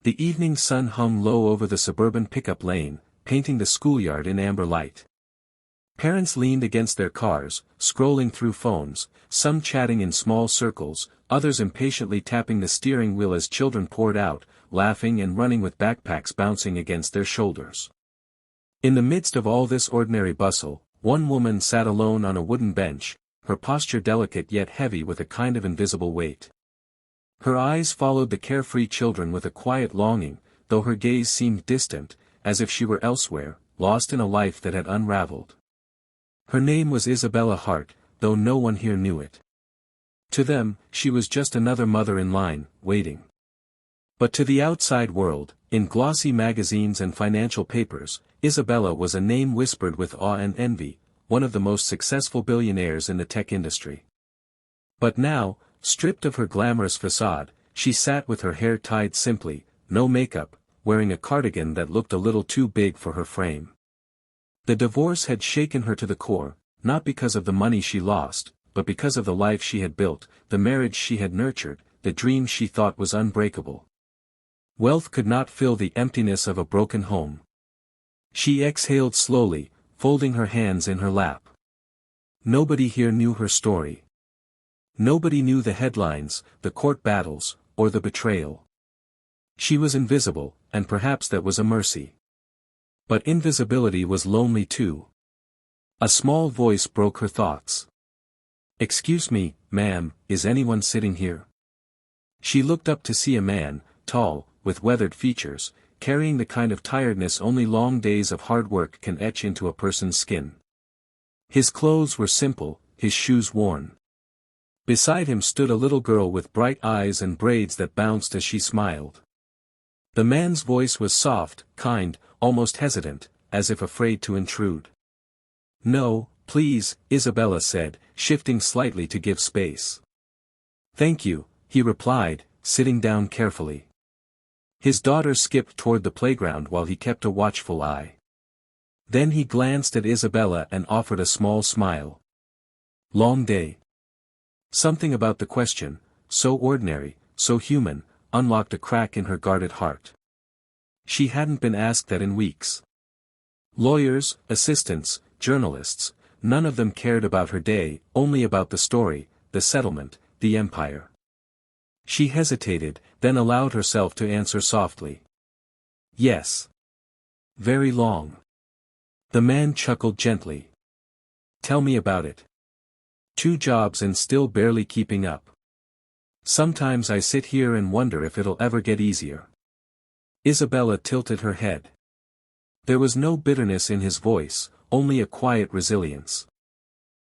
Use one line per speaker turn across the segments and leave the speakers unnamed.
The evening sun hung low over the suburban pickup lane, painting the schoolyard in amber light. Parents leaned against their cars, scrolling through phones, some chatting in small circles, others impatiently tapping the steering wheel as children poured out, laughing and running with backpacks bouncing against their shoulders. In the midst of all this ordinary bustle, one woman sat alone on a wooden bench, her posture delicate yet heavy with a kind of invisible weight. Her eyes followed the carefree children with a quiet longing, though her gaze seemed distant, as if she were elsewhere, lost in a life that had unraveled. Her name was Isabella Hart, though no one here knew it. To them, she was just another mother in line, waiting. But to the outside world, in glossy magazines and financial papers, Isabella was a name whispered with awe and envy, one of the most successful billionaires in the tech industry. But now, stripped of her glamorous facade, she sat with her hair tied simply, no makeup, wearing a cardigan that looked a little too big for her frame. The divorce had shaken her to the core, not because of the money she lost, but because of the life she had built, the marriage she had nurtured, the dream she thought was unbreakable. Wealth could not fill the emptiness of a broken home. She exhaled slowly, folding her hands in her lap. Nobody here knew her story. Nobody knew the headlines, the court battles, or the betrayal. She was invisible, and perhaps that was a mercy. But invisibility was lonely too. A small voice broke her thoughts. "Excuse me, ma'am, is anyone sitting here?" She looked up to see a man, tall, with weathered features, carrying the kind of tiredness only long days of hard work can etch into a person's skin. His clothes were simple, his shoes worn. Beside him stood a little girl with bright eyes and braids that bounced as she smiled. The man's voice was soft, kind, almost hesitant, as if afraid to intrude. "No, please," Isabella said, shifting slightly to give space. "Thank you," he replied, sitting down carefully. His daughter skipped toward the playground while he kept a watchful eye. Then he glanced at Isabella and offered a small smile. "Long day." Something about the question, so ordinary, so human, unlocked a crack in her guarded heart. She hadn't been asked that in weeks. Lawyers, assistants, journalists, none of them cared about her day, only about the story, the settlement, the empire. She hesitated, then allowed herself to answer softly. "Yes. Very long." The man chuckled gently. "Tell me about it. 2 jobs and still barely keeping up. Sometimes I sit here and wonder if it'll ever get easier." Isabella tilted her head. There was no bitterness in his voice, only a quiet resilience.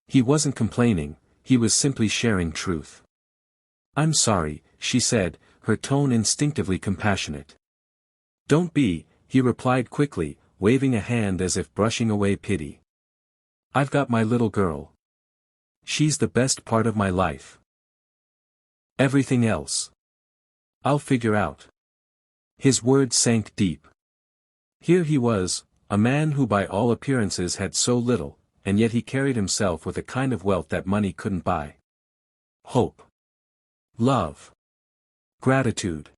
He wasn't complaining, he was simply sharing truth. "I'm sorry," she said, her tone instinctively compassionate. "Don't be," he replied quickly, waving a hand as if brushing away pity. "I've got my little girl. She's the best part of my life. Everything else I'll figure out." His words sank deep. Here he was, a man who by all appearances had so little, and yet he carried himself with a kind of wealth that money couldn't buy. Hope. Love. Gratitude.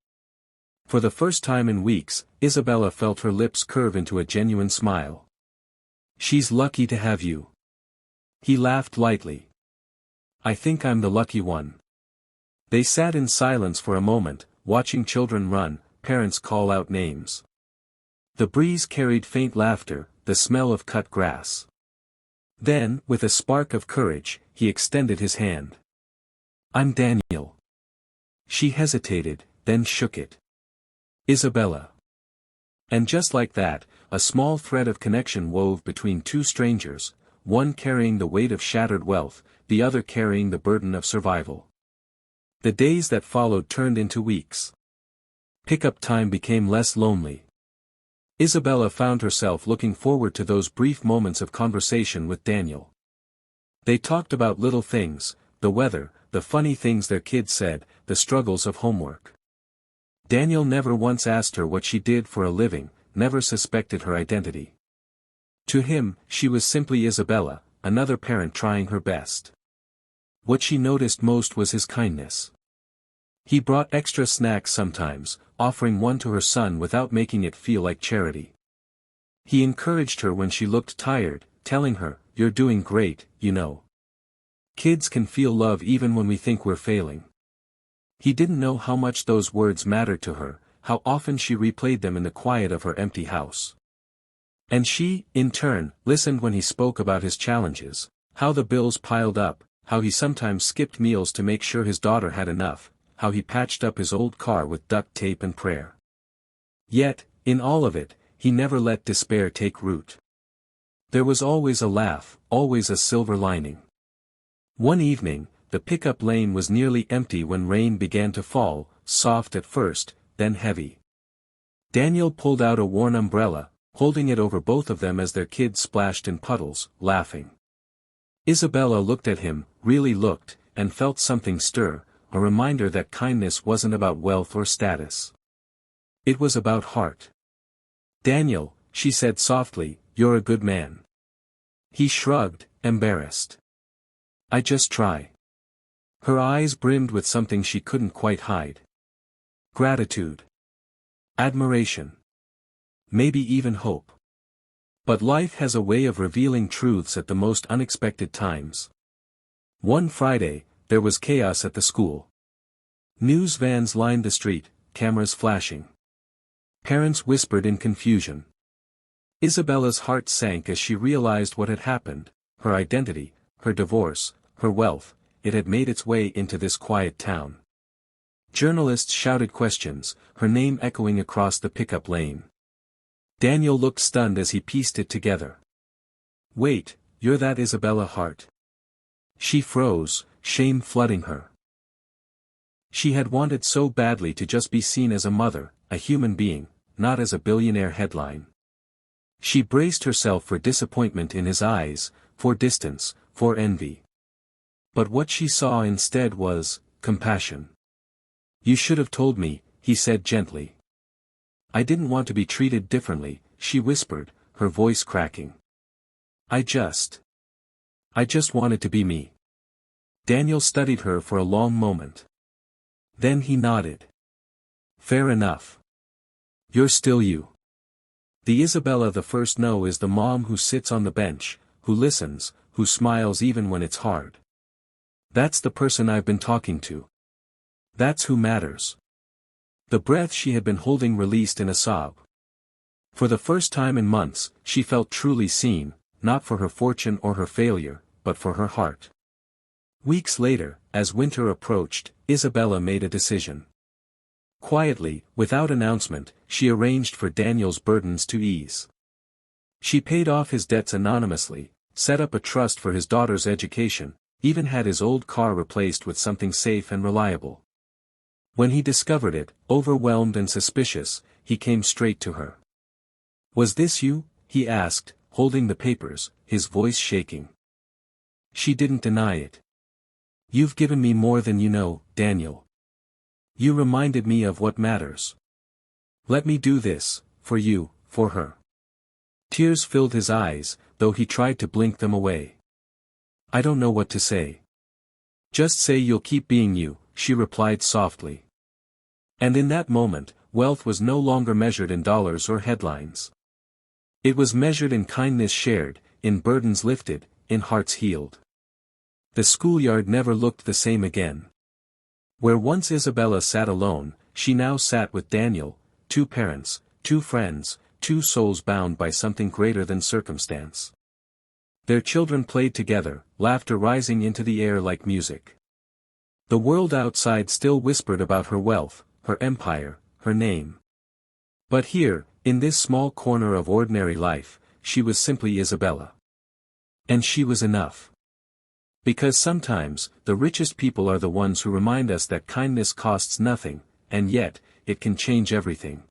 For the first time in weeks, Isabella felt her lips curve into a genuine smile. "She's lucky to have you." He laughed lightly. "I think I'm the lucky one." They sat in silence for a moment, watching children run, parents call out names. The breeze carried faint laughter, the smell of cut grass. Then, with a spark of courage, he extended his hand. "I'm Daniel." She hesitated, then shook it. "Isabella." And just like that, a small thread of connection wove between 2 strangers, one carrying the weight of shattered wealth, the other carrying the burden of survival. The days that followed turned into weeks. Pickup time became less lonely. Isabella found herself looking forward to those brief moments of conversation with Daniel. They talked about little things, the weather, the funny things their kids said, the struggles of homework. Daniel never once asked her what she did for a living, never suspected her identity. To him, she was simply Isabella, another parent trying her best. What she noticed most was his kindness. He brought extra snacks sometimes, offering one to her son without making it feel like charity. He encouraged her when she looked tired, telling her, "You're doing great, you know. Kids can feel love even when we think we're failing." He didn't know how much those words mattered to her, how often she replayed them in the quiet of her empty house. And she, in turn, listened when he spoke about his challenges, how the bills piled up, how he sometimes skipped meals to make sure his daughter had enough, how he patched up his old car with duct tape and prayer. Yet, in all of it, he never let despair take root. There was always a laugh, always a silver lining. One evening, the pickup lane was nearly empty when rain began to fall, soft at first, then heavy. Daniel pulled out a worn umbrella, holding it over both of them as their kids splashed in puddles, laughing. Isabella looked at him, really looked, and felt something stir, a reminder that kindness wasn't about wealth or status. It was about heart. "Daniel," she said softly, "you're a good man." He shrugged, embarrassed. "I just try." Her eyes brimmed with something she couldn't quite hide. Gratitude. Admiration. Maybe even hope. But life has a way of revealing truths at the most unexpected times. One Friday, there was chaos at the school. News vans lined the street, cameras flashing. Parents whispered in confusion. Isabella's heart sank as she realized what had happened: her identity, her divorce, her wealth, it had made its way into this quiet town. Journalists shouted questions, her name echoing across the pickup lane. Daniel looked stunned as he pieced it together. "Wait, you're that Isabella Hart?" She froze, shame flooding her. She had wanted so badly to just be seen as a mother, a human being, not as a billionaire headline. She braced herself for disappointment in his eyes, for distance, for envy. But what she saw instead was compassion. "You should have told me," he said gently. "I didn't want to be treated differently," she whispered, her voice cracking. I just wanted to be me." Daniel studied her for a long moment. Then he nodded. "Fair enough. You're still you." The Isabella the first know is the mom who sits on the bench, who listens, who smiles even when it's hard. That's the person I've been talking to. That's who matters. The breath she had been holding released in a sob. For the first time in months, she felt truly seen, not for her fortune or her failure, but for her heart. Weeks later, as winter approached, Isabella made a decision. Quietly, without announcement, she arranged for Daniel's burdens to ease. She paid off his debts anonymously, set up a trust for his daughter's education, even had his old car replaced with something safe and reliable. When he discovered it, overwhelmed and suspicious, he came straight to her. "Was this you?" he asked, holding the papers, his voice shaking. She didn't deny it. "You've given me more than you know, Daniel. You reminded me of what matters. Let me do this, for you, for her." Tears filled his eyes, though he tried to blink them away. "I don't know what to say." "Just say you'll keep being you," she replied softly. And in that moment, wealth was no longer measured in dollars or headlines. It was measured in kindness shared, in burdens lifted, in hearts healed. The schoolyard never looked the same again. Where once Isabella sat alone, she now sat with Daniel, two parents, two friends, two souls bound by something greater than circumstance. Their children played together, laughter rising into the air like music. The world outside still whispered about her wealth, her empire, her name. But here, in this small corner of ordinary life, she was simply Isabella. And she was enough. Because sometimes, the richest people are the ones who remind us that kindness costs nothing, and yet, it can change everything.